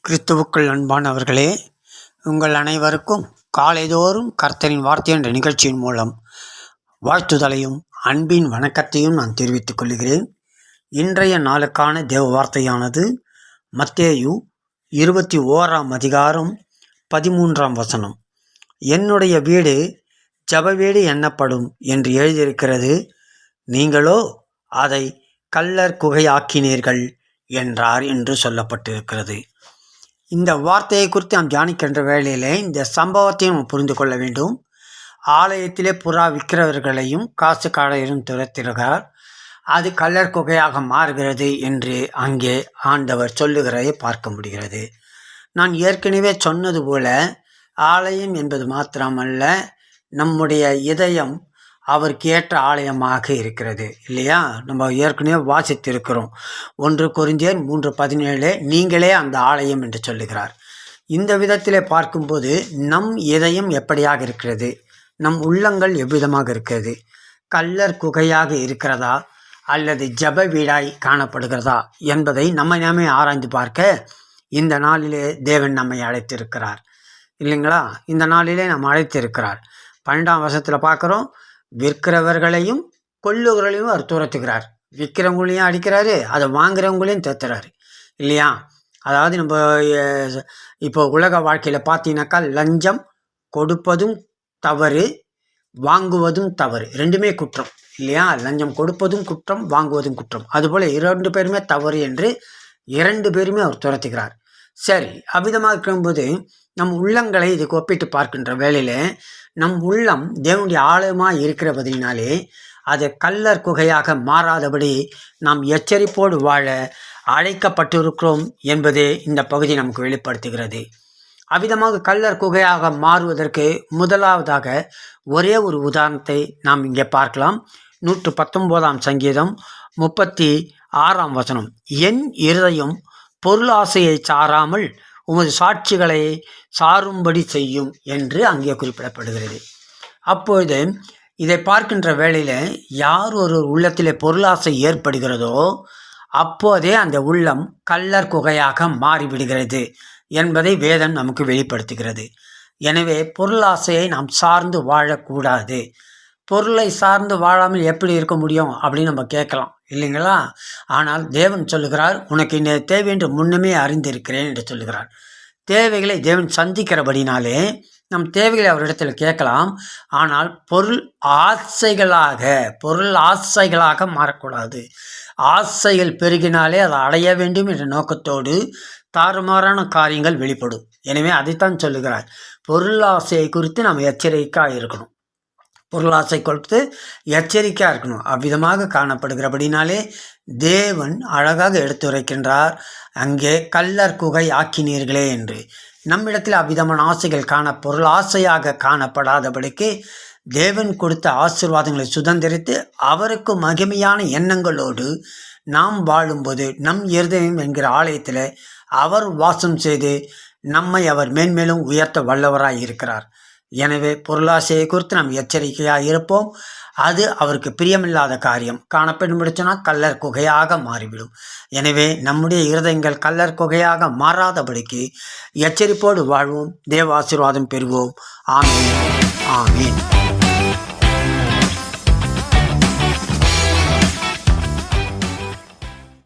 கிறிஸ்துவுக்குள் அன்பானவர்களே, உங்கள் அனைவருக்கும் காலைதோறும் கர்த்தரின் வார்த்தை என்ற நிகழ்ச்சியின் மூலம் வாழ்த்துதலையும் அன்பின் வணக்கத்தையும் நான் தெரிவித்துக் கொள்கிறேன். இன்றைய நாளுக்கான தேவ வார்த்தையானது மத்தேயு 21ஆம் அதிகாரம் 13ஆம் வசனம். என்னுடைய வீடு ஜெப வீடு எண்ணப்படும் என்று எழுதியிருக்கிறது, நீங்களோ அதை கள்ளர் குகையாக்கினீர்கள் என்றார் என்று சொல்லப்பட்டிருக்கிறது. இந்த வார்த்தையை குறித்து நாம் தியானிக்கின்ற வேளையிலே இந்த சம்பவத்தையும் நாம் புரிந்து கொள்ள வேண்டும். ஆலயத்திலே புறா விற்கிறவர்களையும் காசு காடையரும் துரத்துகிறார். அது கள்ளர் குகையாக மாறுகிறது என்று அங்கே ஆண்டவர் சொல்லுகிறதை பார்க்க முடிகிறது. நான் ஏற்கனவே சொன்னது போல ஆலயம் என்பது மாத்திரமல்ல, நம்முடைய இதயம் அவருக்கு ஏற்ற ஆலயமாக இருக்கிறது இல்லையா? நம்ம ஏற்கனவே வாசித்திருக்கிறோம். 1 கொரிந்தியர் 3:17 நீங்களே அந்த ஆலயம் என்று சொல்லுகிறார். இந்த விதத்திலே பார்க்கும்போது நம் இதயம் எப்படியாக இருக்கிறது, நம் உள்ளங்கள் எவ்விதமாக இருக்கிறது? கள்ளர் குகையாக இருக்கிறதா அல்லது ஜெப வீடாய் காணப்படுகிறதா என்பதை நம்மை ஆராய்ந்து பார்க்க இந்த நாளிலே தேவன் நம்மை அழைத்திருக்கிறார் இல்லைங்களா? இந்த நாளிலே நம்ம அழைத்திருக்கிறார். 12ஆம் வசனத்தில் பார்க்குறோம், விற்கிறவர்களையும் கொள்ளுகிறவர்களையும் அவர் துரத்துகிறார். விற்கிறவங்களையும் அடிக்கிறாரு, அதை வாங்குறவங்களையும் தத்துறாரு இல்லையா? அதாவது நம்ம இப்போ உலக வாழ்க்கையில் பார்த்தீங்கன்னாக்கா லஞ்சம் கொடுப்பதும் தவறு, வாங்குவதும் தவறு, ரெண்டுமே குற்றம் இல்லையா? லஞ்சம் கொடுப்பதும் குற்றம், வாங்குவதும் குற்றம். அதுபோல் 2 பேருமே தவறு என்று 2 பேருமே அவர் துரத்துகிறார். சரி, அவ்விதமாக இருக்கும்போது நம் உள்ளங்களை இதுக்கு ஒப்பிட்டு பார்க்கின்ற வேளையில் நம் உள்ளம் தேவனுடைய ஆழமாக இருக்கிறபடினாலே அது கள்ளர் குகையாக மாறாதபடி நாம் எச்சரிப்போடு வாழ அழைக்கப்பட்டிருக்கிறோம் என்பதே இந்த பகுதி நமக்கு வெளிப்படுத்துகிறது. அவ்விதமாக கள்ளர் குகையாக மாறுவதற்கு முதலாவதாக ஒரே ஒரு உதாரணத்தை நாம் இங்கே பார்க்கலாம். 119ஆம் சங்கீதம் 36ஆம் வசனம். என் இருதயம் பொருளாசையை சாராமல் உமது சாட்சிகளை சாரும்படி செய்யும் என்று அங்கே குறிப்பிடப்படுகிறது. அப்பொழுது இதை பார்க்கின்ற வேளையில் யார் ஒரு உள்ளத்திலே பொருளாசை ஏற்படுகிறதோ அப்போதே அந்த உள்ளம் கள்ளர் குகையாக மாறிவிடுகிறது என்பதை வேதம் நமக்கு வெளிப்படுத்துகிறது. எனவே பொருளாசையை நாம் சார்ந்து வாழக்கூடாது. பொருளை சார்ந்து வாழாமல் எப்படி இருக்க முடியும் அப்படின்னு நம்ம கேட்கலாம் இல்லைங்களா? ஆனால் தேவன் சொல்லுகிறார், உனக்கு இந்த தேவை என்று முன்னமே அறிந்திருக்கிறேன் என்று சொல்லுகிறார். தேவைகளை தேவன் சந்திக்கிறபடினாலே நம் தேவைகளை அவரிடத்தில் கேட்கலாம். ஆனால் பொருள் ஆசைகளாக மாறக்கூடாது. ஆசைகள் பெருகினாலே அதை அடைய வேண்டும் என்ற நோக்கத்தோடு தாறுமாறான காரியங்கள் வெளிப்படும். எனவே அதைத்தான் சொல்லுகிறார், பொருளாசையை குறித்து நாம் எச்சரிக்கையாக இருக்கணும். பொருளாசை கொடுத்து எச்சரிக்கையாக இருக்கணும். அவ்விதமாக காணப்படுகிறபடினாலே தேவன் அழகாக எடுத்துரைக்கின்றார், அங்கே கள்ளர் குகை ஆக்கினீர்களே என்று. நம்மிடத்தில் அவ்விதமான ஆசைகள் பொருள் ஆசையாக காணப்படாதபடிக்கு தேவன் கொடுத்த ஆசீர்வாதங்களை சுதந்திரித்து அவருக்கு மகிமையான எண்ணங்களோடு நாம் வாழும்போது நம் இருதயம் என்கிற ஆலயத்தில் அவர் வாசம் செய்து நம்மை அவர் மேன்மேலும் உயர்த்த வல்லவராய் இருக்கிறார். எனவே பொருளாசையை குறித்து நாம் எச்சரிக்கையாக இருப்போம். அது அவருக்கு பிரியமில்லாத காரியம் காணப்படும் முடிச்சுன்னா கள்ளர் குகையாக மாறிவிடும். எனவே நம்முடைய இருதயங்கள் கள்ளர் குகையாக மாறாதபடிக்கு எச்சரிப்போடு வாழ்வோம். தேவ ஆசீர்வாதம் பெறுவோம். ஆமீன், ஆமீன்.